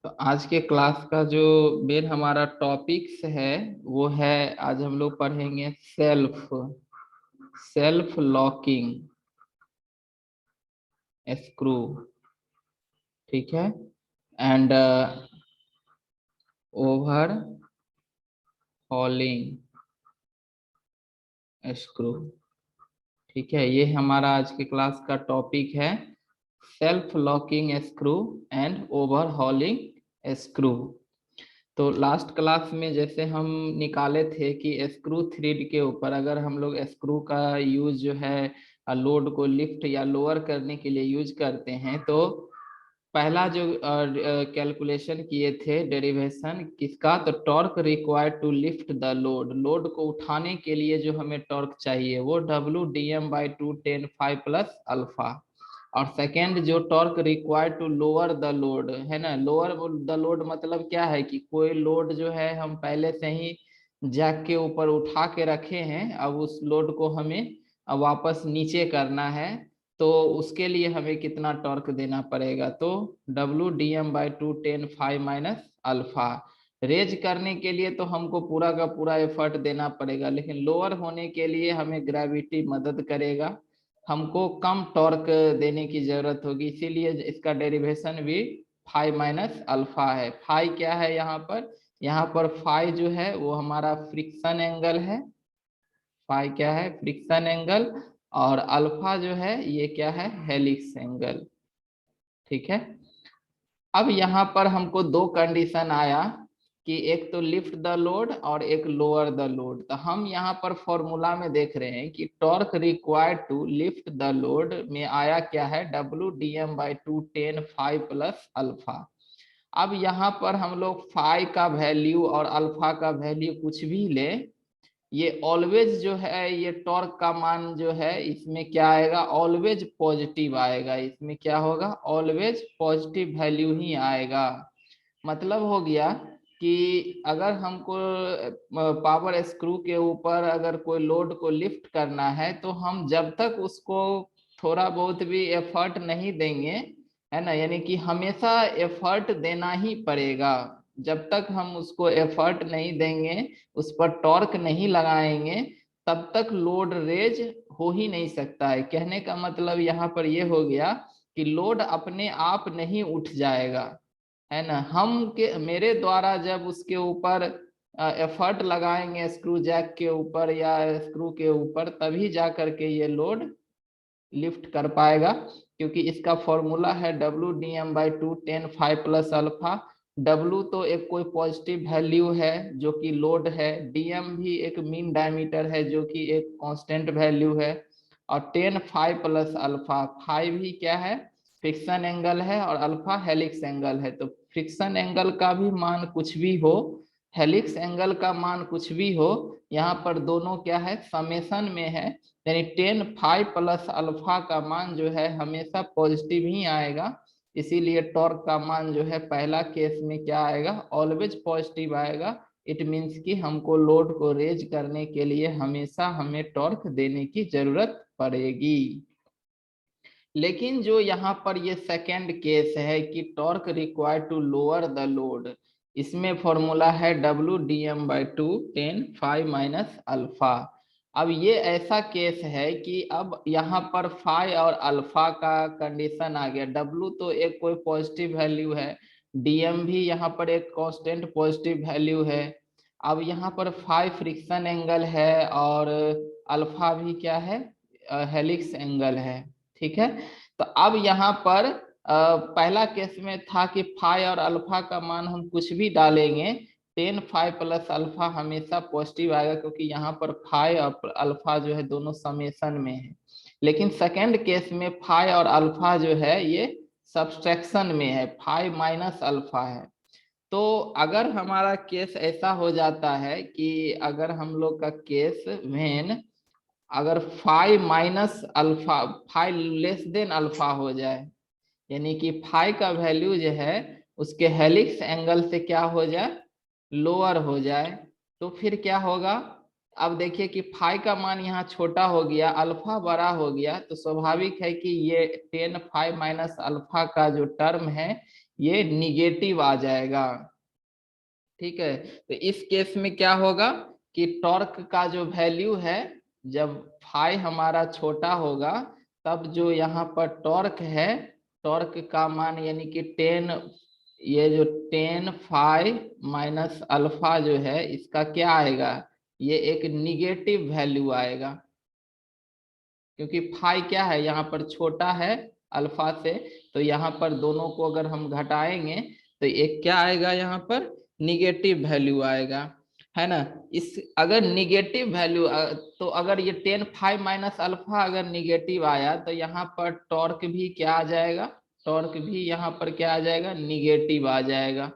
तो आज के क्लास का जो मेन हमारा टॉपिक्स है वो है, आज हम लोग पढ़ेंगे सेल्फ सेल्फ लॉकिंग स्क्रू। ठीक है। And over हॉलिंग screw. ठीक है, ये हमारा आज के क्लास का टॉपिक है, self locking screw and over हॉलिंग screw. तो लास्ट क्लास में जैसे हम निकाले थे कि स्क्रू थ्रेड के ऊपर अगर हम लोग स्क्रू का यूज जो है लोड को लिफ्ट या लोअर करने के लिए यूज करते हैं, तो पहला जो कैलकुलेशन किए थे डेरिवेशन किसका, तो torque required to lift the load, load को उठाने के लिए जो हमें टॉर्क चाहिए वो W dm/2 10 5 प्लस अल्फा। और सेकेंड जो torque required to lower the load है ना, लोअर द लोड मतलब क्या है कि कोई लोड जो है हम पहले से ही जैक के ऊपर उठा के रखे हैं, अब उस लोड को हमें अब वापस नीचे करना है, तो उसके लिए हमें कितना टॉर्क देना पड़ेगा, तो W dm/2 10 5 minus alpha. Raise करने के लिए तो हमको पूरा का पूरा एफर्ट देना पड़ेगा, लेकिन लोअर होने के लिए हमें ग्रेविटी मदद करेगा, हमको कम टॉर्क देने की जरूरत होगी, इसीलिए इसका डेरिवेशन भी फाइव माइनस अल्फा है। फाई क्या है यहाँ पर फाई जो है वो हमारा फ्रिक्शन एंगल है, फाई क्या है, फ्रिक्शन एंगल, और अल्फा जो है ये क्या है, हेलिक्स एंगल। ठीक है। अब यहाँ पर हमको दो कंडीशन आया कि एक तो लिफ्ट द लोड और एक लोअर द लोड, तो हम यहाँ पर फॉर्मूला में देख रहे हैं कि torque required to lift the load में आया क्या है, W dm/2 10 5 प्लस अल्फा। अब यहाँ पर हम लोग फाई का वैल्यू और अल्फा का वैल्यू कुछ भी ले, ये ऑलवेज जो है ये टॉर्क का मान जो है इसमें क्या आएगा, ऑलवेज पॉजिटिव आएगा, इसमें क्या होगा, ऑलवेज पॉजिटिव वैल्यू ही आएगा। मतलब हो गया कि अगर हमको पावर स्क्रू के ऊपर अगर कोई लोड को लिफ्ट करना है, तो हम जब तक उसको थोड़ा बहुत भी एफर्ट नहीं देंगे, है ना, यानी कि हमेशा एफर्ट देना ही पड़ेगा, जब तक हम उसको एफर्ट नहीं देंगे, उस पर टॉर्क नहीं लगाएंगे, तब तक लोड रेज हो ही नहीं सकता है। कहने का मतलब यहाँ पर ये हो गया कि लोड अपने आप नहीं उठ जाएगा, है ना, हम के मेरे द्वारा जब उसके ऊपर एफर्ट लगाएंगे स्क्रू जैक के ऊपर या स्क्रू के ऊपर, तभी जा करके ये लोड लिफ्ट कर पाएगा, क्योंकि इसका फॉर्मूला है W dm/2 10 5 plus alpha. W तो एक कोई पॉजिटिव वैल्यू है जो कि लोड है, dm भी एक मीन डायमीटर है जो कि एक कांस्टेंट वैल्यू है, और 10 5 प्लस अल्फा, 5 भी क्या है, फ्रिक्शन एंगल है, और अल्फा हेलिक्स एंगल है। तो फ्रिक्शन एंगल का भी मान कुछ भी हो, हेलिक्स एंगल का मान कुछ भी हो, यहाँ पर दोनों क्या है, समेशन में है, यानी 10 5 प्लस अल्फा का मान जो है हमेशा पॉजिटिव ही आएगा, इसीलिए टॉर्क का मान जो है पहला केस में क्या आएगा, ऑलवेज पॉजिटिव आएगा। इट मीन्स कि हमको लोड को रेज करने के लिए हमेशा हमें टॉर्क देने की जरूरत पड़ेगी। लेकिन जो यहाँ पर ये सेकेंड केस है कि torque required to lower the load, इसमें फॉर्मूला है W dm/2 10 5 माइनस अल्फा। अब ये ऐसा केस है कि अब यहाँ पर फाई और अल्फा का कंडीशन आ गया, W तो एक कोई पॉजिटिव वैल्यू है, dm भी यहाँ पर एक कांस्टेंट पॉजिटिव वैल्यू है, अब यहाँ पर फाई फ्रिक्शन एंगल है और अल्फा भी क्या है, हेलिक्स एंगल है। ठीक है। तो अब यहाँ पर पहला केस में था कि फाई और अल्फा का मान हम कुछ भी डालेंगे, 10 5 प्लस अल्फा हमेशा पॉजिटिव आएगा, क्योंकि यहाँ पर फाई और अल्फा जो है दोनों समेशन में है। लेकिन सेकेंड केस में फाई और अल्फा जो है ये सब्सट्रैक्शन में है, फाई माइनस अल्फा है। तो अगर हमारा केस ऐसा हो जाता है कि अगर हम लोग का केस वेन अगर phi minus alpha, phi less than alpha हो जाए, यानी कि फाई का वैल्यू जो है उसके हेलिक्स एंगल से क्या हो जाए, लोअर हो जाए, तो फिर क्या होगा, अब देखिए कि फाई का मान यहाँ छोटा हो गया, अल्फा बड़ा हो गया, तो स्वाभाविक है कि ये 10 5 माइनस अल्फा का जो टर्म है ये निगेटिव आ जाएगा। ठीक है, तो इस केस में क्या होगा कि टॉर्क का जो वैल्यू है, जब फाई हमारा छोटा होगा तब जो यहाँ पर टॉर्क है, टॉर्क का मान यानी कि 10, ये जो 10 फाई माइनस अल्फा जो है इसका क्या आएगा, ये एक निगेटिव वैल्यू आएगा, क्योंकि फाई क्या है यहाँ पर छोटा है अल्फा से। तो यहाँ पर दोनों को अगर हम घटाएंगे तो एक क्या आएगा, यहाँ पर निगेटिव वैल्यू आएगा, है ना। इस अगर निगेटिव वैल्यू, तो अगर ये 10 फाइव माइनस अल्फा अगर निगेटिव आया तो यहाँ पर टॉर्क भी क्या आ जाएगा, टॉर्क भी यहाँ पर क्या आ जाएगा, निगेटिव आ जाएगा।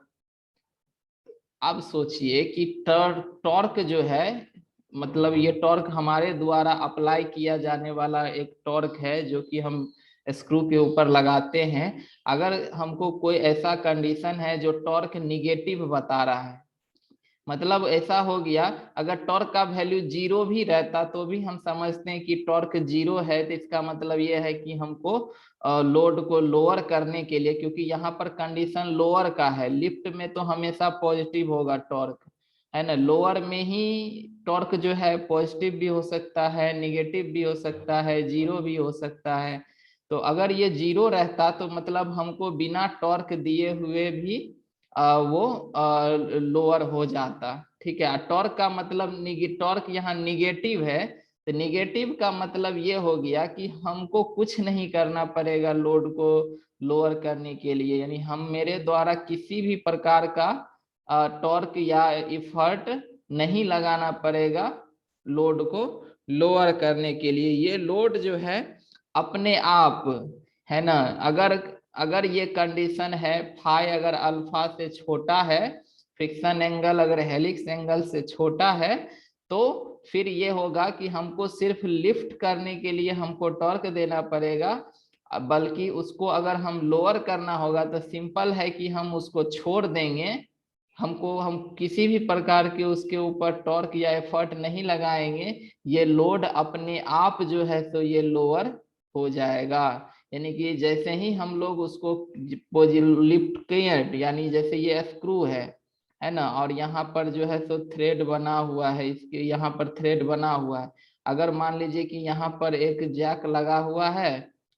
अब सोचिए कि टॉर्क जो है, मतलब ये टॉर्क हमारे द्वारा अप्लाई किया जाने वाला एक टॉर्क है जो कि हम स्क्रू के ऊपर लगाते हैं। अगर हमको कोई ऐसा कंडीशन है जो टॉर्क निगेटिव बता रहा है, मतलब ऐसा हो गया, अगर टॉर्क का वैल्यू 0 भी रहता तो भी हम समझते हैं कि टॉर्क 0 है, तो इसका मतलब ये है कि हमको लोड को लोअर करने के लिए, क्योंकि यहाँ पर कंडीशन लोअर का है, लिफ्ट में तो हमेशा पॉजिटिव होगा टॉर्क, है ना, लोअर में ही टॉर्क जो है पॉजिटिव भी हो सकता है, निगेटिव भी हो सकता है, 0 भी हो सकता है। तो अगर ये 0 रहता तो मतलब हमको बिना टॉर्क दिए हुए भी वो लोअर हो जाता। ठीक है, टॉर्क का मतलब टॉर्क यहाँ निगेटिव है, तो निगेटिव का मतलब ये हो गया कि हमको कुछ नहीं करना पड़ेगा लोड को लोअर करने के लिए, यानी हम मेरे द्वारा किसी भी प्रकार का टॉर्क या इफर्ट नहीं लगाना पड़ेगा लोड को लोअर करने के लिए। ये लोड जो है अपने आप, है ना, अगर अगर ये कंडीशन है फाई अगर अल्फा से छोटा है, फ्रिक्शन एंगल अगर हेलिक्स एंगल से छोटा है, तो फिर ये होगा कि हमको सिर्फ लिफ्ट करने के लिए हमको टॉर्क देना पड़ेगा, बल्कि उसको अगर हम लोअर करना होगा तो सिंपल है कि हम उसको छोड़ देंगे, हम किसी भी प्रकार के उसके ऊपर टॉर्क या एफर्ट नहीं लगाएंगे, ये लोड अपने आप जो है तो ये लोअर हो जाएगा। यानी कि जैसे ही हम लोग उसको लिफ्ट किए, यानी जैसे ये स्क्रू है ना, और यहाँ पर जो है तो थ्रेड बना हुआ है, इसके यहाँ पर थ्रेड बना हुआ है। अगर मान लीजिए कि यहाँ पर एक जैक लगा हुआ है,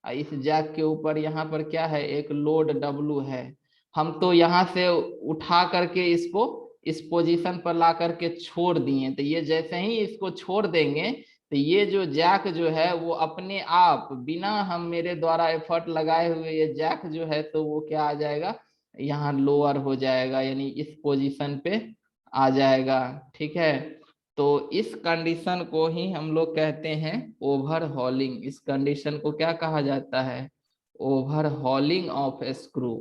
इस जैक के ऊपर यहाँ पर क्या है, एक लोड डब्लू है, हम तो यहाँ से उठा करके इसको इस पोजीशन पर ला करके छोड़ दिए, तो ये जैसे ही इसको छोड़ देंगे तो ये जो जैक जो है वो अपने आप बिना हम मेरे द्वारा एफर्ट लगाए हुए ये जैक जो है तो वो क्या आ जाएगा, यहाँ लोअर हो जाएगा, यानी इस पोजीशन पे आ जाएगा। ठीक है, तो इस कंडीशन को ही हम लोग कहते हैं ओवरहॉलिंग। इस कंडीशन को क्या कहा जाता है, ओवरहॉलिंग ऑफ स्क्रू।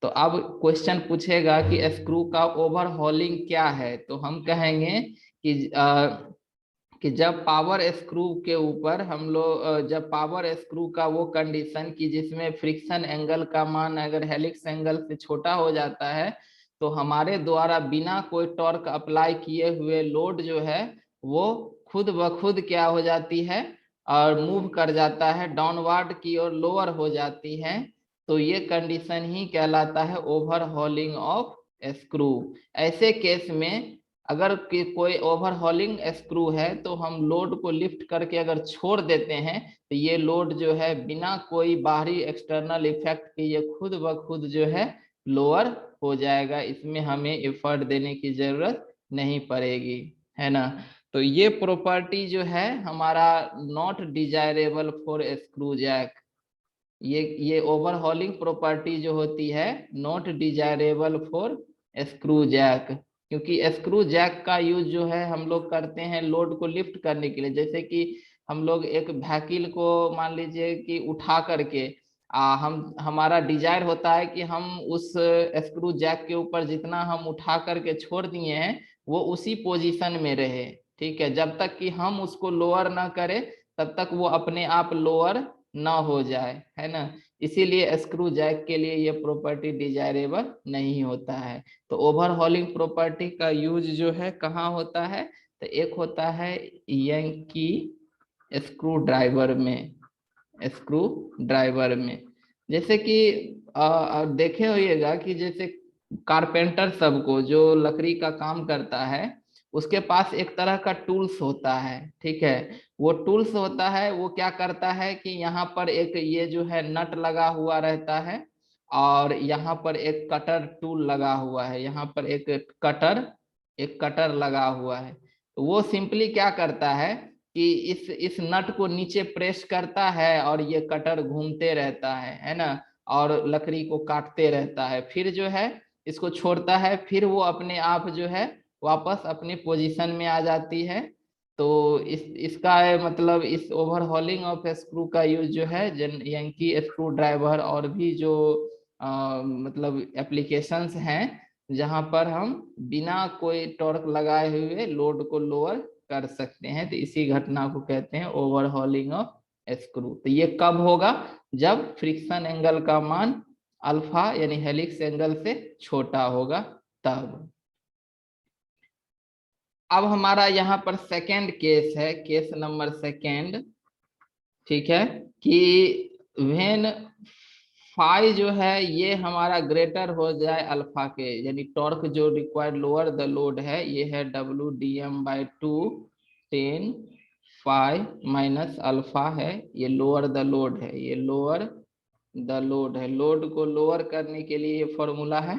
तो अब क्वेश्चन पूछेगा कि स्क्रू का ओवरहॉलिंग क्या है, तो हम कहेंगे कि जब पावर स्क्रू के ऊपर हम लोग, जब पावर स्क्रू का वो कंडीशन कि जिसमें फ्रिक्शन एंगल का मान अगर हेलिक्स एंगल से छोटा हो जाता है, तो हमारे द्वारा बिना कोई टॉर्क अप्लाई किए हुए लोड जो है वो खुद ब खुद क्या हो जाती है और मूव कर जाता है डाउनवर्ड की और लोअर हो जाती है। तो ये कंडीशन ही कहलाता है ओवरहॉलिंग ऑफ स्क्रू। ऐसे केस में अगर कोई ओवरहॉलिंग स्क्रू है तो हम लोड को लिफ्ट करके अगर छोड़ देते हैं तो ये लोड जो है बिना कोई बाहरी एक्सटर्नल इफेक्ट के ये खुद ब खुद जो है लोअर हो जाएगा, इसमें हमें एफर्ट देने की जरूरत नहीं पड़ेगी, है ना। तो ये प्रॉपर्टी जो है हमारा not desirable for screw jack, ये ओवरहॉलिंग प्रॉपर्टी जो होती है not desirable for screw jack, क्योंकि स्क्रू जैक का यूज जो है हम लोग करते हैं लोड को लिफ्ट करने के लिए। जैसे कि हम लोग एक व्हीकल को मान लीजिए कि उठा करके हम हमारा डिजायर होता है कि हम उस स्क्रू जैक के ऊपर जितना हम उठा करके छोड़ दिए हैं वो उसी पोजीशन में रहे। ठीक है, जब तक कि हम उसको लोअर ना करें तब तक वो अपने आप लोअर ना हो जाए, है ना। इसीलिए स्क्रू जैक के लिए ये प्रॉपर्टी डिजायरेबल नहीं होता है। तो ओवरहॉलिंग प्रॉपर्टी का यूज जो है कहाँ होता है, तो एक होता है यंकी स्क्रू ड्राइवर में, स्क्रू ड्राइवर में। जैसे कि देखे होइएगा कि जैसे कारपेंटर सबको जो लकड़ी का काम करता है उसके पास एक तरह का टूल्स होता है, ठीक है। वो टूल्स होता है, वो क्या करता है कि यहाँ पर एक ये जो है नट लगा हुआ रहता है, और यहाँ पर एक कटर टूल लगा हुआ है, यहाँ पर एक कटर लगा हुआ है। तो वो सिंपली क्या करता है कि इस नट को नीचे प्रेस करता है और ये कटर घूमते रहता है ना, और लकड़ी को काटते रहता है, फिर जो है इसको छोड़ता है, फिर वो अपने आप जो है वापस अपनी पोजीशन में आ जाती है। तो इसका मतलब इस ओवरहॉलिंग ऑफ स्क्रू का यूज जो है यंकी स्क्रू ड्राइवर और भी जो मतलब एप्लीकेशंस हैं जहां पर हम बिना कोई टॉर्क लगाए हुए लोड को लोअर कर सकते हैं, तो इसी घटना को कहते हैं ओवरहॉलिंग ऑफ स्क्रू। तो ये कब होगा? जब फ्रिक्शन एंगल का मान अल्फा यानी हेलिक्स एंगल से छोटा होगा तब। अब हमारा यहाँ पर सेकेंड केस है, केस नंबर सेकेंड, ठीक है, कि व्हेन फाई जो है ये हमारा ग्रेटर हो जाए अल्फा के, यानी टॉर्क जो रिक्वायर्ड लोअर द लोड है ये है W D M by two tan phi minus alpha है, ये लोअर द लोड है, ये लोअर द लोड है। लोड को लोअर करने के लिए ये फॉर्मूला है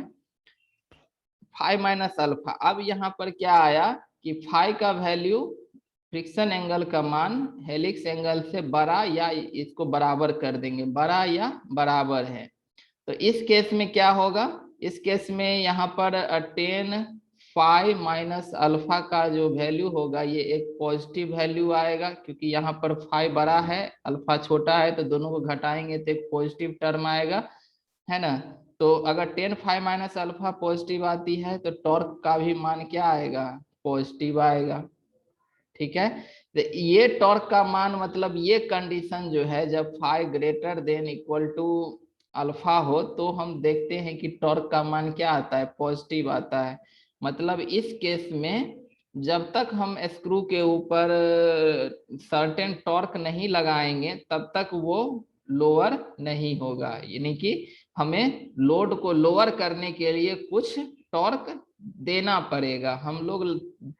फाई माइनस अल्फा। अब यहाँ पर क्या आया कि फाई का वैल्यू फ्रिक्शन एंगल का मान हेलिक्स एंगल से बड़ा या इसको बराबर कर देंगे, बड़ा या बराबर है। तो इस केस में क्या होगा? इस केस में यहाँ पर टेन फाई माइनस अल्फा का जो वैल्यू होगा ये एक पॉजिटिव वैल्यू आएगा, क्योंकि यहाँ पर फाई बड़ा है अल्फा छोटा है, तो दोनों को घटाएंगे तो एक पॉजिटिव टर्म आएगा, है ना। तो अगर tan phi minus alpha positive आती है तो टॉर्क का भी मान क्या आएगा? पॉजिटिव आएगा, ठीक है। तो ये टॉर्क का मान मतलब ये कंडीशन जो है जब phi greater than equal to alpha हो तो हम देखते हैं कि टॉर्क का मान क्या आता है? पॉजिटिव आता है। मतलब इस केस में जब तक हम स्क्रू के ऊपर सर्टेन टॉर्क नहीं लगाएंगे तब तक वो लोअर नहीं होगा, यानी कि हमें लोड को लोअर करने के लिए कुछ टॉर्क देना पड़ेगा, हम लोग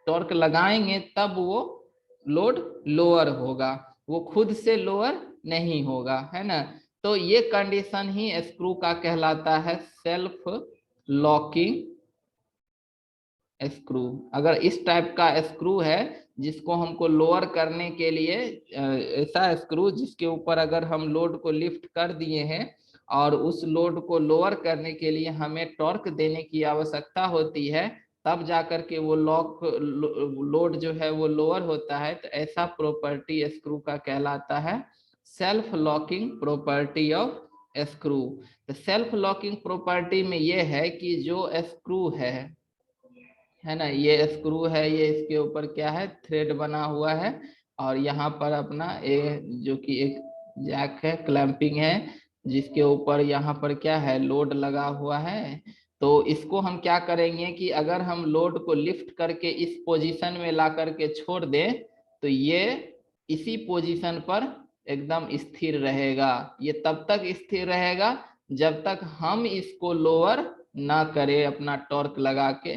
टॉर्क लगाएंगे तब वो लोड लोअर होगा, वो खुद से लोअर नहीं होगा, है ना। तो ये कंडीशन ही स्क्रू का कहलाता है सेल्फ लॉकिंग स्क्रू। अगर इस टाइप का स्क्रू है जिसको हमको लोअर करने के लिए ऐसा स्क्रू जिसके ऊपर अगर हम लोड को लिफ्ट कर दिए हैं और उस लोड को लोअर करने के लिए हमें टॉर्क देने की आवश्यकता होती है, तब जाकर के वो लोड जो है वो लोअर होता है, तो ऐसा प्रॉपर्टी स्क्रू का कहलाता है self locking property of screw. तो सेल्फ लॉकिंग प्रॉपर्टी में ये है कि जो स्क्रू है ना, ये स्क्रू है, ये इसके ऊपर क्या है? थ्रेड बना हुआ है, और यहाँ पर अपना ये जो कि एक जैक है, क्लैंपिंग है, जिसके ऊपर यहाँ पर क्या है? लोड लगा हुआ है। तो इसको हम क्या करेंगे कि अगर हम लोड को लिफ्ट करके इस पोजीशन में ला करके छोड़ दें तो ये इसी पोजीशन पर एकदम स्थिर रहेगा। ये तब तक स्थिर रहेगा जब तक हम इसको लोअर ना करें अपना टॉर्क लगा के,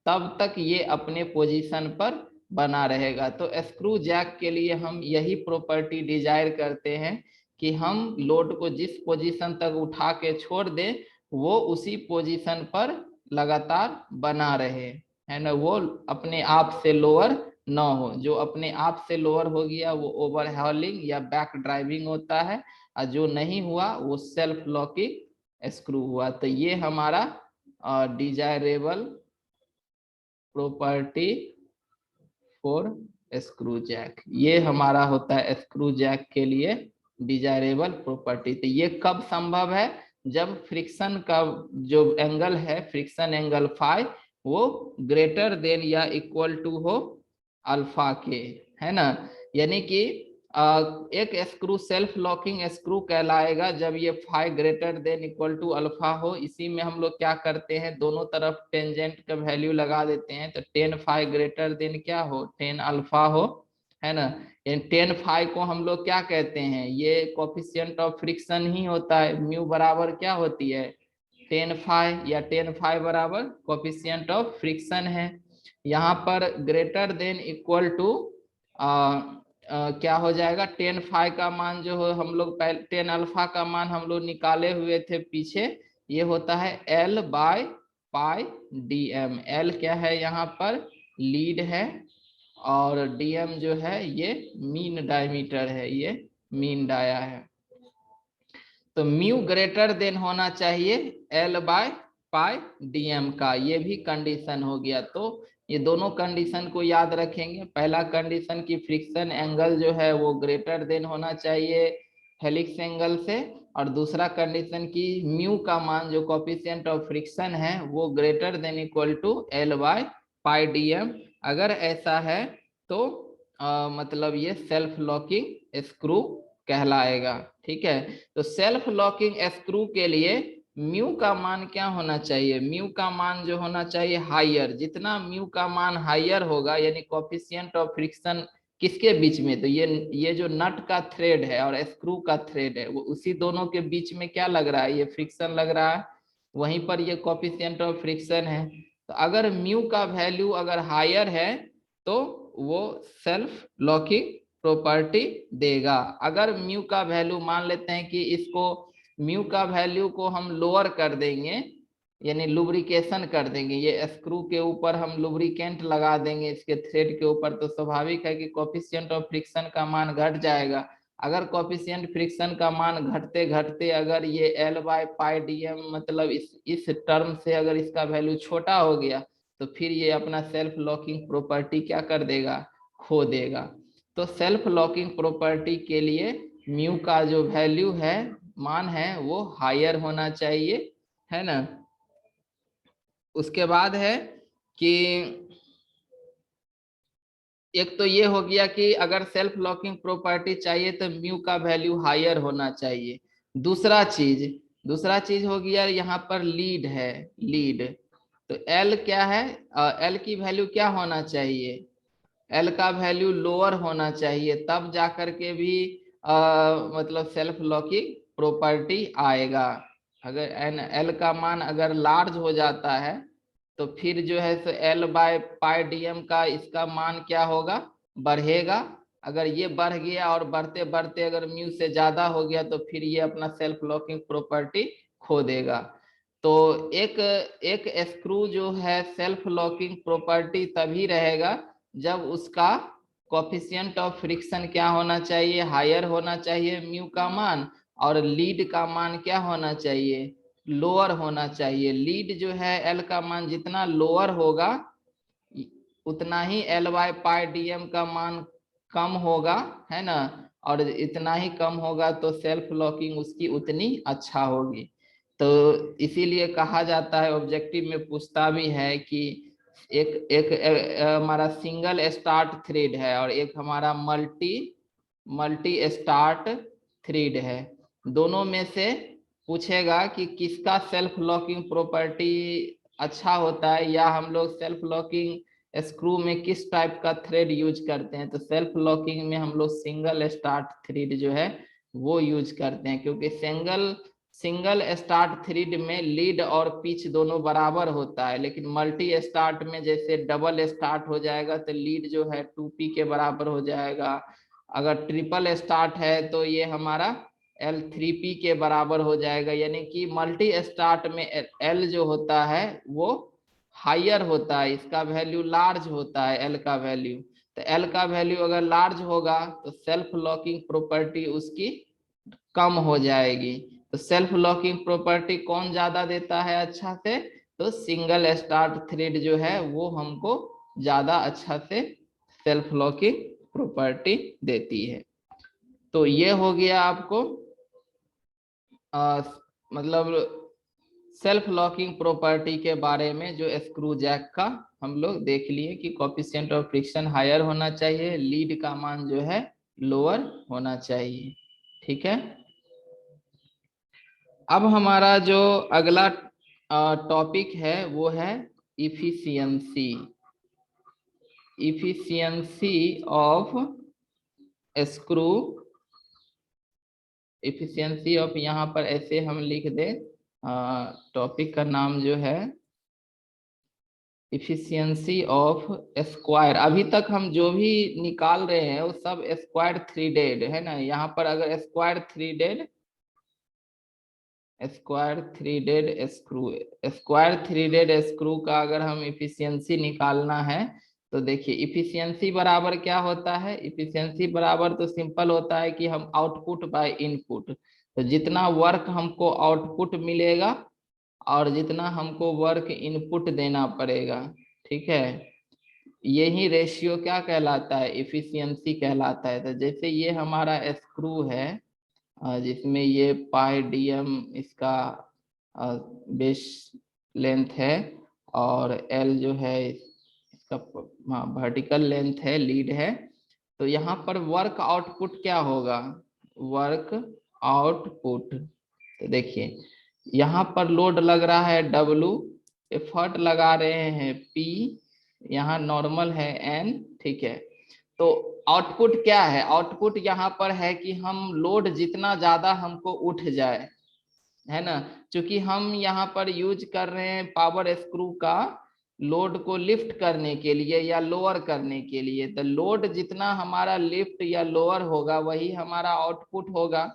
तब तक ये अपने पोजीशन पर बना रहेगा। तो स्क्रू जैक के लिए हम यही प्रॉपर्टी डिजायर करते हैं कि हम लोड को जिस पोजीशन तक उठा के छोड़ दें वो उसी पोजीशन पर लगातार बना रहे, है ना, वो अपने आप से लोअर ना हो। जो अपने आप से लोअर हो गया वो ओवरहॉलिंग या बैक ड्राइविंग होता है, और जो नहीं हुआ वो सेल्फ लॉकिंग स्क्रू हुआ। तो ये हमारा desirable property for screw jack, ये हमारा होता है स्क्रू जैक के लिए डिजायरेबल प्रॉपर्टी। तो ये कब संभव है? जब फ्रिक्शन का जो एंगल है, फ्रिक्शन एंगल फाई, वो ग्रेटर देन या इक्वल टू हो अल्फा के, है ना। यानी कि एक स्क्रू सेल्फ लॉकिंग स्क्रू कहलाएगा जब ये phi greater than equal to alpha हो। इसी में हम लोग क्या करते हैं, दोनों तरफ टेंजेंट का वैल्यू लगा देते हैं, तो टेन फाई ग्रेटर देन क्या हो? टेन अल्फा हो, है ना। 10 फाई को हम लोग क्या कहते हैं, ये कोफिशिएंट ऑफ फ्रिक्शन ही होता है। म्यू बराबर क्या होती है 10 फाई, या 10 फाई बराबर कोफिशिएंट ऑफ फ्रिक्शन है। यहाँ पर ग्रेटर देन इक्वल टू क्या हो जाएगा 10 फाई का मान जो हो हम लोग पहले 10 अल्फा का मान हम लोग निकाले हुए थे पीछे, ये होता है L by pi DM। L क्या है यहाँ पर लीड है, और DM जो है ये मीन डायमीटर है, ये मीन डाया है। तो म्यू ग्रेटर देन होना चाहिए L बाय पाई DM का, ये भी कंडीशन हो गया। तो ये दोनों कंडीशन को याद रखेंगे। पहला कंडीशन की फ्रिक्शन एंगल जो है वो ग्रेटर देन होना चाहिए हेलिक्स एंगल से, और दूसरा कंडीशन की म्यू का मान जो कोफिशिएंट ऑफ फ्रिक्शन है वो greater than equal to L by pi DM। अगर ऐसा है तो मतलब ये सेल्फ लॉकिंग स्क्रू कहलाएगा। ठीक है, तो सेल्फ लॉकिंग स्क्रू के लिए म्यू का मान क्या होना चाहिए, म्यू का मान जो होना चाहिए हाइयर। जितना म्यू का मान हाइयर होगा, यानी कोफिशिएंट ऑफ फ्रिक्शन किसके बीच में, तो ये जो नट का थ्रेड है और स्क्रू का थ्रेड है, वो उसी दोनों के बीच में क्या लग रहा है, ये फ्रिक्शन लग रहा है, वहीं पर ये कोफिशिएंट ऑफ फ्रिक्शन है। तो अगर म्यू का वैल्यू अगर हायर है तो वो सेल्फ लॉकिंग प्रॉपर्टी देगा। अगर म्यू का वैल्यू मान लेते हैं कि इसको म्यू का वैल्यू को हम लोअर कर देंगे, यानी लुब्रिकेशन कर देंगे, ये स्क्रू के ऊपर हम लुब्रिकेंट लगा देंगे इसके थ्रेड के ऊपर, तो स्वाभाविक है कि कोफिशिएंट ऑफ फ्रिक्शन का मान घट जाएगा। अगर कोफिशिएंट फ्रिक्शन का मान घटते घटते अगर ये L बाय पाई DM मतलब इस टर्म से अगर इसका वैल्यू छोटा हो गया, तो फिर ये अपना सेल्फ लॉकिंग प्रॉपर्टी क्या कर देगा, खो देगा। तो सेल्फ लॉकिंग प्रॉपर्टी के लिए म्यू का जो वैल्यू है, मान है, वो हायर होना चाहिए, है ना। उसके बाद है कि एक तो ये हो गया कि अगर सेल्फ लॉकिंग प्रॉपर्टी चाहिए तो म्यू का वैल्यू हायर होना चाहिए। दूसरा चीज हो गया यहाँ पर लीड है, लीड। तो L क्या है, L की वैल्यू क्या होना चाहिए, L का वैल्यू लोअर होना चाहिए, तब जाकर के भी मतलब सेल्फ लॉकिंग प्रॉपर्टी आएगा। अगर L का मान अगर लार्ज हो जाता है तो फिर जो है सो L बाय पाई DM का इसका मान क्या होगा, बढ़ेगा। अगर ये बढ़ गया और बढ़ते बढ़ते अगर म्यू से ज्यादा हो गया तो फिर ये अपना सेल्फ लॉकिंग प्रॉपर्टी खो देगा। तो एक एक स्क्रू जो है सेल्फ लॉकिंग प्रॉपर्टी तभी रहेगा जब उसका कोफिशिएंट ऑफ फ्रिक्शन क्या होना चाहिए, हायर होना चाहिए म्यू का मान, और लीड का मान क्या होना चाहिए, लोअर होना चाहिए। लीड जो है L का मान जितना लोअर होगा उतना ही L बाय पाई DM का मान कम होगा, है ना। और इतना ही कम होगा तो सेल्फ लॉकिंग उसकी उतनी अच्छा होगी। तो इसीलिए कहा जाता है, ऑब्जेक्टिव में पूछता भी है कि एक एक हमारा सिंगल स्टार्ट थ्रेड है और एक हमारा मल्टी मल्टी स्टार्ट थ्रेड है, दोनों में से पूछेगा कि किसका सेल्फ लॉकिंग प्रॉपर्टी अच्छा होता है, या हम लोग सेल्फ लॉकिंग स्क्रू में किस टाइप का थ्रेड यूज करते हैं। तो सेल्फ लॉकिंग में हम लोग सिंगल स्टार्ट थ्रेड जो है वो यूज करते हैं, क्योंकि सिंगल स्टार्ट थ्रेड में लीड और पिच दोनों बराबर होता है, लेकिन मल्टी स्टार्ट में जैसे डबल स्टार्ट हो जाएगा तो लीड जो है 2P के बराबर हो जाएगा। अगर ट्रिपल स्टार्ट है तो ये हमारा L3P के बराबर हो जाएगा, यानी कि मल्टी स्टार्ट में L जो होता है वो हायर होता है, इसका वैल्यू लार्ज होता है L का वैल्यू। तो L का वैल्यू अगर लार्ज होगा तो सेल्फ लॉकिंग प्रॉपर्टी उसकी कम हो जाएगी। तो सेल्फ लॉकिंग प्रॉपर्टी कौन ज्यादा देता है अच्छा से, तो सिंगल स्टार्ट थ्रेड जो है वो हमको ज्यादा अच्छा से सेल्फ लॉकिंग प्रॉपर्टी देती है। तो ये हो गया आपको मतलब सेल्फ लॉकिंग प्रॉपर्टी के बारे में, जो स्क्रू जैक का हम लोग देख लिए कि कोफिशिएंट ऑफ फ्रिक्शन हायर होना चाहिए, लीड का मान जो है लोअर होना चाहिए। ठीक है, अब हमारा जो अगला टॉपिक है वो है efficiency, efficiency of screw efficiency of, यहाँ पर ऐसे हम लिख दे, टॉपिक का नाम जो है इफिशियंसी ऑफ स्क्वायर। अभी तक हम जो भी निकाल रहे हैं वो सब स्क्वायर थ्रीडेड है ना। यहाँ पर अगर स्क्वायर थ्रीडेड स्क्रू का अगर हम इफिशियंसी निकालना है तो देखिए इफिशियंसी बराबर क्या होता है। इफिशियंसी बराबर तो सिंपल होता है कि हम आउटपुट बाय इनपुट, तो जितना वर्क हमको आउटपुट मिलेगा और जितना हमको वर्क इनपुट देना पड़ेगा, ठीक है, यही रेशियो क्या कहलाता है, इफिशियंसी कहलाता है। तो जैसे ये हमारा स्क्रू है जिसमें ये पाई डीएम इसका बेस लेंथ है और एल जो है इसका वर्टिकल लेंथ है, लीड है। तो यहाँ पर वर्क आउटपुट क्या होगा, वर्क आउटपुट, तो देखिए यहाँ पर लोड लग रहा है W, एफर्ट लगा रहे हैं P, यहाँ नॉर्मल है N, ठीक है। तो आउटपुट क्या है, आउटपुट यहाँ पर है कि हम लोड जितना ज्यादा हमको उठ जाए, है ना। क्योंकि हम यहाँ पर यूज कर रहे हैं पावर स्क्रू का लोड को लिफ्ट करने के लिए या लोअर करने के लिए, तो लोड जितना हमारा लिफ्ट या लोअर होगा वही हमारा आउटपुट होगा।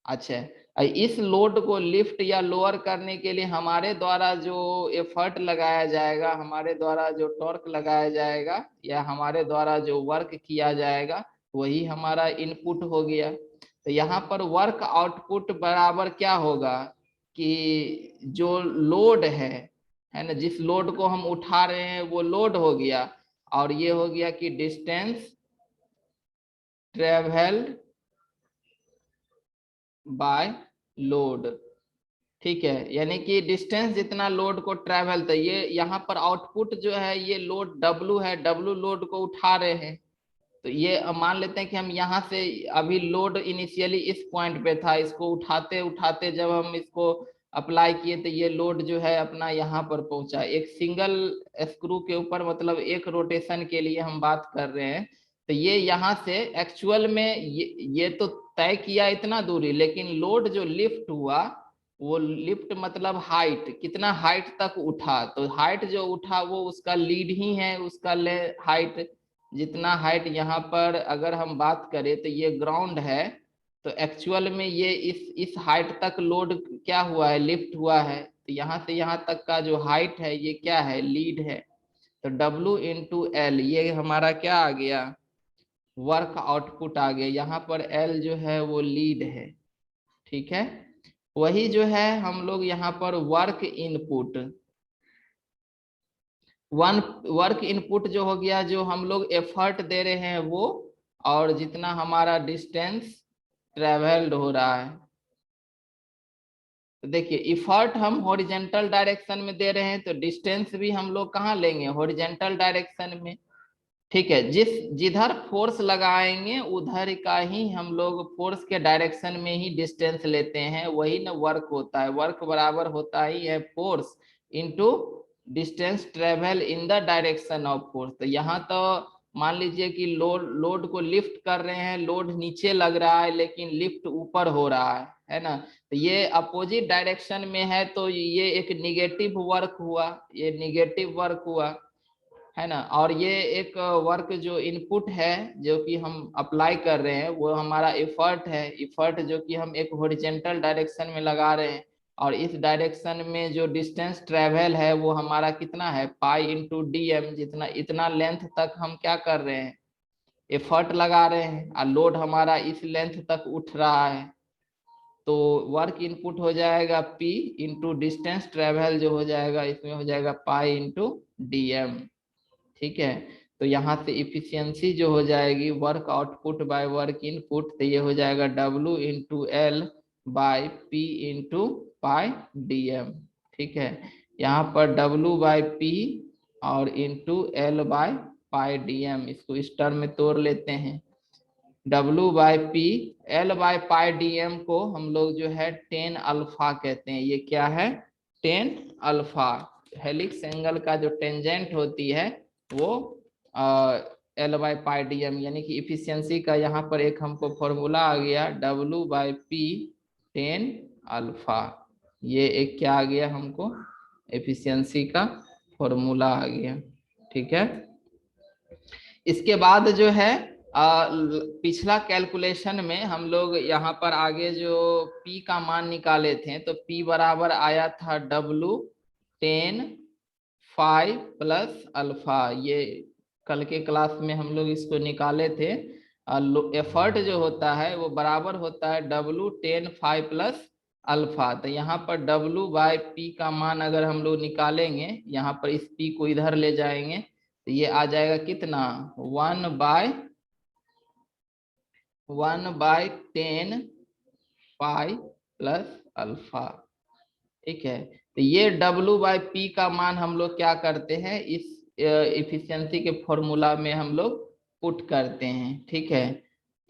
अच्छा, इस लोड को लिफ्ट या लोअर करने के लिए हमारे द्वारा जो एफर्ट लगाया जाएगा, हमारे द्वारा जो टॉर्क लगाया जाएगा या हमारे द्वारा जो वर्क किया जाएगा वही हमारा इनपुट हो गया। तो यहाँ पर वर्क आउटपुट बराबर क्या होगा कि जो लोड है ना, जिस लोड को हम उठा रहे हैं वो लोड हो गया, और ये हो गया कि डिस्टेंस ट्रेवल्ड बाय लोड, ठीक है। यानी कि डिस्टेंस जितना लोड को ट्रेवल, तो ये यहाँ पर आउटपुट जो है ये लोड W है, W लोड को उठा रहे हैं। तो ये मान लेते हैं कि हम यहाँ से अभी लोड इनिशियली इस पॉइंट पे था, इसको उठाते उठाते जब हम इसको अप्लाई किए तो ये लोड जो है अपना यहाँ पर पहुंचा। एक सिंगल स्क्रू के ऊपर, मतलब एक रोटेशन के लिए हम बात कर रहे हैं। तो ये यहाँ से एक्चुअल में ये तो तय किया इतना दूरी, लेकिन लोड जो लिफ्ट हुआ वो लिफ्ट मतलब हाइट, कितना हाइट तक उठा, तो हाइट जो उठा वो उसका लीड ही है, उसका ले हाइट, जितना हाइट यहाँ पर अगर हम बात करें तो ये ग्राउंड है, तो एक्चुअल में ये इस हाइट तक लोड क्या हुआ है, लिफ्ट हुआ है। तो यहाँ से यहाँ तक का जो हाइट है ये क्या है, लीड है। तो W इंटू एल, ये हमारा क्या आ गया, वर्क आउटपुट आ गया। यहाँ पर L जो है वो लीड है, ठीक है। वही जो है हम लोग यहाँ पर वर्क इनपुट जो हो गया, जो हम लोग एफर्ट दे रहे हैं वो, और जितना हमारा डिस्टेंस ट्रेवल्ड हो रहा है। तो देखिए इफर्ट हम हॉरिजेंटल डायरेक्शन में दे रहे हैं, तो डिस्टेंस भी हम लोग कहाँ लेंगे, हॉरिजेंटल डायरेक्शन में, ठीक है। जिधर फोर्स लगाएंगे उधर का ही हम लोग फोर्स के डायरेक्शन में ही डिस्टेंस लेते हैं, वही ना वर्क होता है। वर्क बराबर होता ही है force into distance travel in the direction of force. तो यहाँ तो मान लीजिए कि लोड को लिफ्ट कर रहे हैं, लोड नीचे लग रहा है लेकिन लिफ्ट ऊपर हो रहा है ना। तो ये अपोजिट डायरेक्शन में है, तो ये एक निगेटिव वर्क हुआ, ये निगेटिव वर्क हुआ, है ना। और ये एक वर्क जो इनपुट है जो कि हम अप्लाई कर रहे हैं वो हमारा एफर्ट है, एफर्ट जो कि हम एक हॉरिजेंटल डायरेक्शन में लगा रहे हैं, और इस डायरेक्शन में जो डिस्टेंस ट्रेवल है वो हमारा कितना है, पाई इंटू DM, जितना इतना लेंथ तक हम क्या कर रहे हैं, एफर्ट लगा रहे हैं, और लोड हमारा इस लेंथ तक उठ रहा है। तो वर्क इनपुट हो जाएगा P इंटू डिस्टेंस ट्रेवल जो हो जाएगा, इसमें हो जाएगा पाई इंटू DM, ठीक है। तो यहाँ से इफिशियंसी जो हो जाएगी work output by work input, तो ये हो जाएगा W into L by P into pi DM, ठीक है। यहाँ पर W बाय P और into L by pi DM, इसको इस टर्म में तोड़ लेते हैं। W by P, L by pi DM को हम लोग जो है 10 अल्फा कहते हैं। ये क्या है, 10 अल्फा। हेलिक्स एंगल का जो टेंजेंट होती है वो L/π/dm, यानी कि इफिशियंसी का यहाँ पर एक हमको फॉर्मूला आ गया W/P tan अल्फा। ये एक क्या आ गया हमको, एफिशिएंसी का फॉर्मूला आ गया। ठीक है, इसके बाद जो है पिछला कैलकुलेशन में हम लोग यहाँ पर आगे जो P का मान निकाले थे, तो P बराबर आया था W tan phi plus alpha. ये कल के क्लास में हम लोग इसको निकाले थे। एफर्ट जो होता है वो बराबर होता है W tan phi plus alpha. तो यहाँ पर W/P का मान अगर हम लोग निकालेंगे, यहाँ पर इस P को इधर ले जाएंगे, तो ये आ जाएगा कितना, 1/10 पाई प्लस अल्फा। ठीक है, तो ये W/P का मान हम लोग क्या करते हैं, इस इफिशियंसी के फॉर्मूला में हम लोग पुट करते हैं। ठीक है,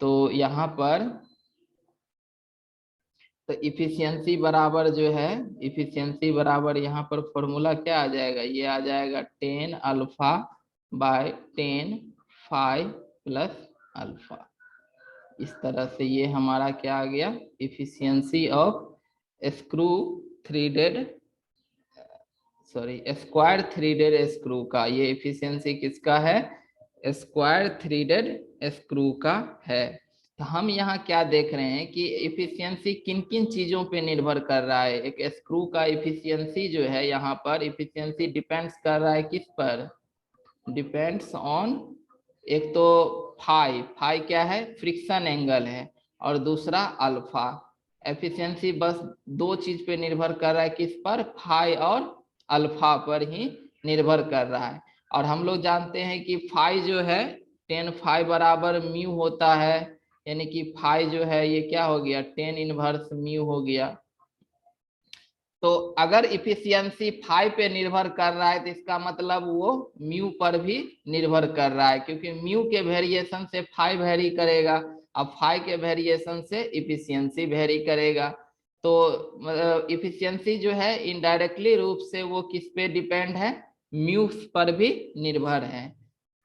तो यहाँ पर तो इफिशियंसी बराबर जो है, इफिशियंसी बराबर यहाँ पर फॉर्मूला क्या आ जाएगा, ये आ जाएगा 10 alpha by 10 phi plus alpha. इस तरह से ये हमारा क्या आ गया, efficiency of screw threaded, sorry square threaded screw का, ये इफिशियंसी किसका है, स्क्वायर थ्रेडेड स्क्रू का है। तो हम यहाँ क्या देख रहे हैं कि इफिशियंसी किन किन चीजों पे निर्भर कर रहा है। एक स्क्रू का इफिशियंसी जो है, यहाँ पर इफिशियंसी डिपेंड्स कर रहा है किस पर, डिपेंड्स ऑन, एक तो फाई, फाई क्या है, फ्रिक्शन एंगल है, और दूसरा अल्फा। एफिशिएंसी बस दो चीज पे निर्भर कर रहा है, किस पर, फाई और अल्फा पर ही निर्भर कर रहा है। और हम लोग जानते हैं कि फाई जो है 10 फाई बराबर म्यू होता है, यानी कि फाई जो है ये क्या हो गया, 10 इनवर्स म्यू हो गया। तो अगर इफिशियंसी फाई पे निर्भर कर रहा है, तो इसका मतलब वो म्यू पर भी निर्भर कर रहा है, क्योंकि म्यू के वेरिएशन से फाई वेरी करेगा, अब फाई के वेरिएशन से इफिशियंसी वेरी करेगा। तो इफिशियंसी जो है इनडायरेक्टली रूप से वो किस पे डिपेंड है, म्यू पर भी निर्भर है।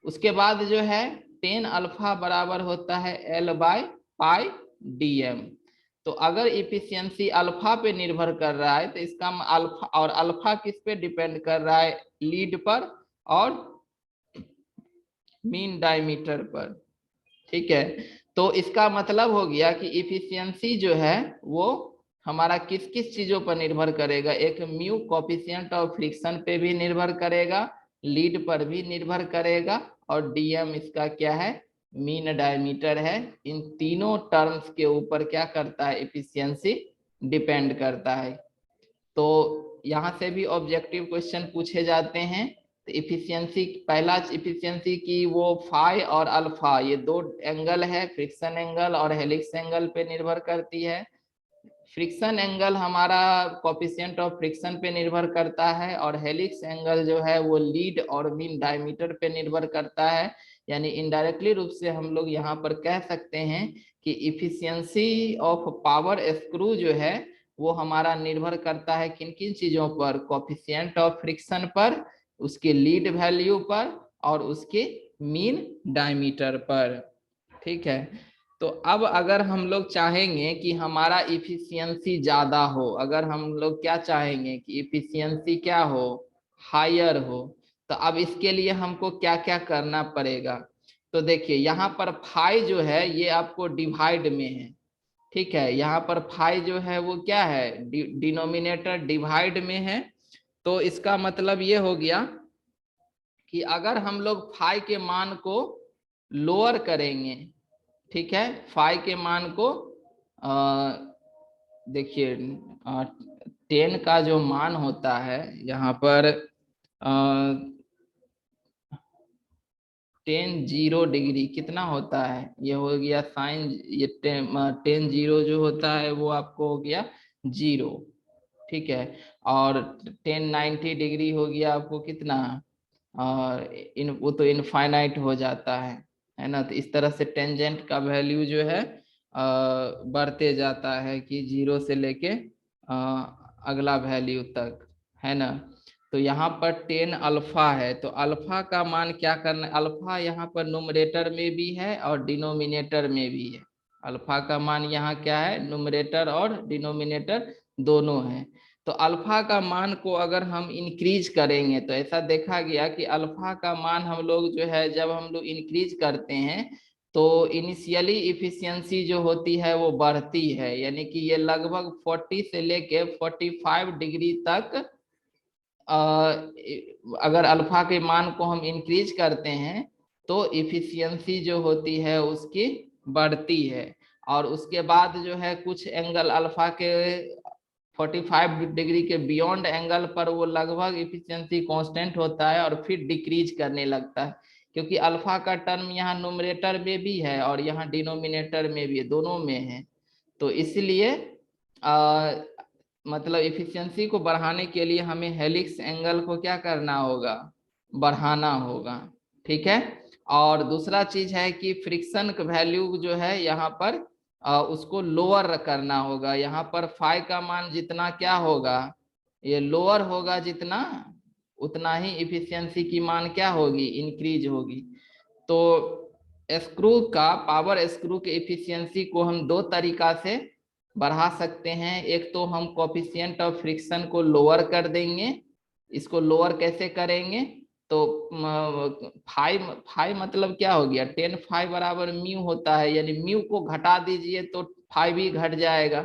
उसके बाद जो है 10 अल्फा बराबर होता है L/π/dm। तो अगर इफिशियंसी अल्फा पे निर्भर कर रहा है, तो इसका अल्फा, और अल्फा किस पे डिपेंड कर रहा है, लीड पर और मीन डायमीटर पर। ठीक है, तो इसका मतलब हो गया कि इफिशियंसी जो है वो हमारा किस किस चीजों पर निर्भर करेगा, एक म्यू कोफिशिएंट ऑफ फ्रिक्शन पे भी निर्भर करेगा, लीड पर भी निर्भर करेगा, और डीएम इसका क्या है, मीन डायमीटर है। इन तीनों टर्म्स के ऊपर क्या करता है, इफिशियंसी डिपेंड करता है। तो यहाँ से भी ऑब्जेक्टिव क्वेश्चन पूछे जाते हैं। तो इफिशियंसी, पहला इफिशियंसी की वो फाई और अल्फा, ये दो एंगल है, फ्रिक्शन एंगल और हेलिक्स एंगल पे निर्भर करती है। फ्रिक्शन एंगल हमारा कोफिशिएंट ऑफ फ्रिक्शन पे निर्भर करता है, और हेलिक्स एंगल जो है वो लीड और मीन डायमीटर पे निर्भर करता है। यानी इनडायरेक्टली रूप से हम लोग यहाँ पर कह सकते हैं कि इफिशियंसी ऑफ पावर स्क्रू जो है वो हमारा निर्भर करता है किन किन चीजों पर, कोफिशिएंट ऑफ फ्रिक्शन पर, उसके लीड वैल्यू पर, और उसके मीन डायमीटर पर। ठीक है, तो अब अगर हम लोग चाहेंगे कि हमारा इफिशियंसी ज्यादा हो, अगर हम लोग क्या चाहेंगे कि इफिशियंसी क्या हो, हायर हो, तो अब इसके लिए हमको क्या क्या करना पड़ेगा। तो देखिए यहाँ पर फाई जो है ये आपको डिवाइड में है। ठीक है, यहाँ पर फाई जो है वो क्या है, डिनोमिनेटर डिवाइड में है। तो इसका मतलब ये हो गया कि अगर हम लोग फाई के मान को लोअर करेंगे, ठीक है, फाई के मान को देखिए 10 का जो मान होता है यहाँ पर 10 0 डिग्री कितना होता है, ये हो गया साइन, ये 10 0 जो होता है वो आपको हो गया 0। ठीक है, और 10 90 डिग्री हो गया आपको कितना, और वो तो इनफाइनाइट हो जाता है ना। तो इस तरह से टेंजेंट का वैल्यू जो है बढ़ते जाता है कि 0 से लेके अगला वैल्यू तक, है ना। तो यहाँ पर 10 अल्फा है, तो अल्फा का मान क्या करना है, अल्फा यहाँ पर न्यूमरेटर में भी है और डिनोमिनेटर में भी है। अल्फा का मान यहाँ क्या है, न्यूमरेटर और डिनोमिनेटर दोनों है। तो अल्फा का मान को अगर हम इंक्रीज करेंगे तो ऐसा देखा गया कि अल्फा का मान हम लोग जो है जब हम लोग इंक्रीज करते हैं तो इनिशियली इफिशियंसी जो होती है वो बढ़ती है, यानी कि ये लगभग 40 से लेके 45 डिग्री तक अगर अल्फा के मान को हम इंक्रीज करते हैं तो इफिशियंसी जो होती है उसकी बढ़ती है। और उसके बाद जो है कुछ एंगल अल्फा के 45 डिग्री के बियॉन्ड एंगल पर वो लगभग इफिशियंसी कांस्टेंट होता है और फिर डिक्रीज करने लगता है, क्योंकि अल्फा का टर्म यहाँ न्यूमरेटर में भी है और यहाँ डिनोमिनेटर में भी है, दोनों में है। तो इसलिए मतलब इफिशियंसी को बढ़ाने के लिए हमें हेलिक्स एंगल को क्या करना होगा, बढ़ाना होगा। ठीक है। और दूसरा चीज है कि फ्रिक्शन वैल्यू जो है यहाँ पर उसको लोअर करना होगा। यहाँ पर फाई का मान जितना क्या होगा, ये लोअर होगा जितना, उतना ही इफिशियंसी की मान क्या होगी, इंक्रीज होगी। तो स्क्रू का पावर स्क्रू के इफिशियंसी को हम दो तरीका से बढ़ा सकते हैं। एक तो हम कोफिशिएंट ऑफ फ्रिक्शन को लोअर कर देंगे। इसको लोअर कैसे करेंगे, तो फाइव फाइव मतलब क्या हो गया, 10 फाइव बराबर म्यू होता है, यानी म्यू को घटा दीजिए तो फाइव ही घट जाएगा।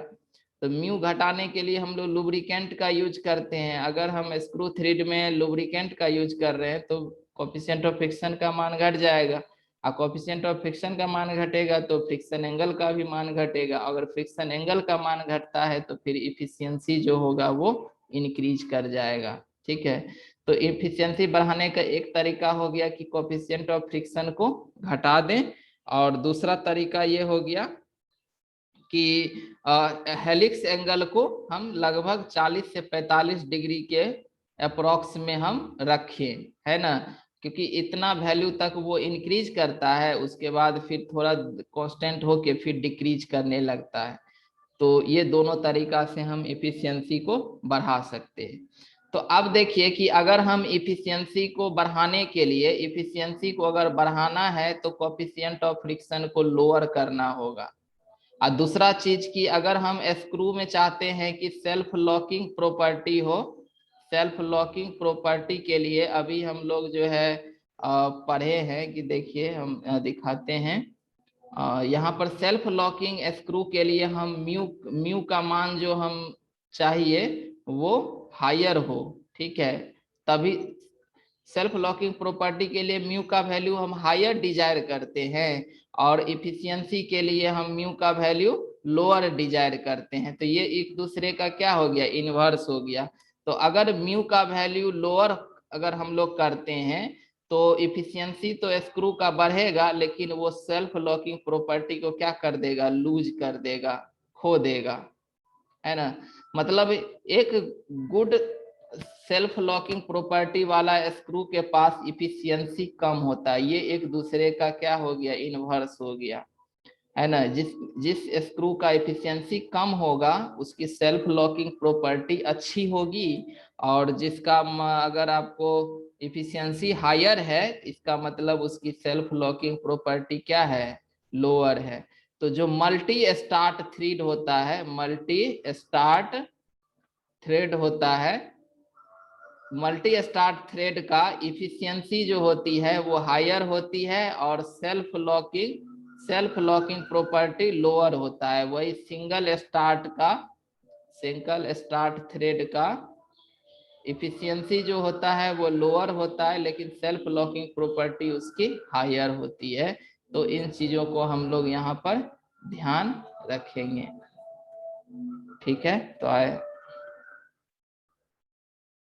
तो म्यू घटाने के लिए हम लोग लुब्रिकेंट का यूज करते हैं। अगर हम स्क्रू थ्रेड में लुब्रिकेंट का यूज कर रहे हैं तो कोफिशिएंट ऑफ फ्रिक्शन का मान घट जाएगा, और कोफिशिएंट ऑफ फ्रिक्शन का मान घटेगा तो फ्रिक्शन एंगल का भी मान घटेगा। अगर फ्रिक्शन एंगल का मान घटता है तो फिर इफिशियंसी जो होगा वो इंक्रीज कर जाएगा। ठीक है। तो इफिशियंसी बढ़ाने का एक तरीका हो गया कि कोफिशिएंट ऑफ फ्रिक्शन को घटा दें, और दूसरा तरीका ये हो गया कि हेलिक्स एंगल को हम लगभग 40 से 45 डिग्री के अप्रोक्स में हम रखें, है ना, क्योंकि इतना वैल्यू तक वो इंक्रीज करता है, उसके बाद फिर थोड़ा कांस्टेंट होके फिर डिक्रीज करने लगता है। तो ये दोनों तरीका से हम इफिशियंसी को बढ़ा सकते हैं। तो अब देखिए कि अगर हम इफिशियंसी को बढ़ाने के लिए, इफिशियंसी को अगर बढ़ाना है तो कोफिशिएंट ऑफ फ्रिक्शन को लोअर करना होगा। और दूसरा चीज कि अगर हम स्क्रू में चाहते हैं कि सेल्फ लॉकिंग प्रॉपर्टी हो, सेल्फ लॉकिंग प्रॉपर्टी के लिए अभी हम लोग जो है पढ़े हैं कि देखिए हम दिखाते हैं। यहाँ पर सेल्फ लॉकिंग स्क्रू के लिए हम म्यू म्यू का मान जो हम चाहिए वो हायर हो। ठीक है। तभी सेल्फ लॉकिंग प्रॉपर्टी के लिए म्यू का वैल्यू हम हायर डिजायर करते हैं, और इफिशियंसी के लिए हम म्यू का वैल्यू लोअर डिजायर करते हैं। तो ये एक दूसरे का क्या हो गया, इनवर्स हो गया। तो अगर म्यू का वैल्यू लोअर अगर हम लोग करते हैं तो इफिशियंसी तो स्क्रू का बढ़ेगा, लेकिन वो सेल्फ लॉकिंग प्रॉपर्टी को क्या कर देगा, लूज कर देगा, खो देगा, है ना। मतलब एक गुड सेल्फ लॉकिंग प्रॉपर्टी वाला स्क्रू के पास इफिशियंसी कम होता है। ये एक दूसरे का क्या हो गया, इनवर्स हो गया, है ना। जिस जिस स्क्रू का इफिशियंसी कम होगा उसकी सेल्फ लॉकिंग प्रॉपर्टी अच्छी होगी, और जिसका अगर आपको इफिशियंसी हायर है इसका मतलब उसकी सेल्फ लॉकिंग प्रॉपर्टी क्या है, लोअर है। तो जो मल्टी स्टार्ट थ्रेड होता है, मल्टी स्टार्ट थ्रेड होता है, मल्टी स्टार्ट थ्रेड का इफिशियंसी जो होती है वो हायर होती है, और सेल्फ लॉकिंग प्रॉपर्टी लोअर होता है। वही सिंगल स्टार्ट थ्रेड का इफिशियंसी जो होता है वो लोअर होता है, लेकिन सेल्फ लॉकिंग प्रॉपर्टी उसकी हायर होती है। तो इन चीजों को हम लोग यहाँ पर ध्यान रखेंगे। ठीक है। तो आए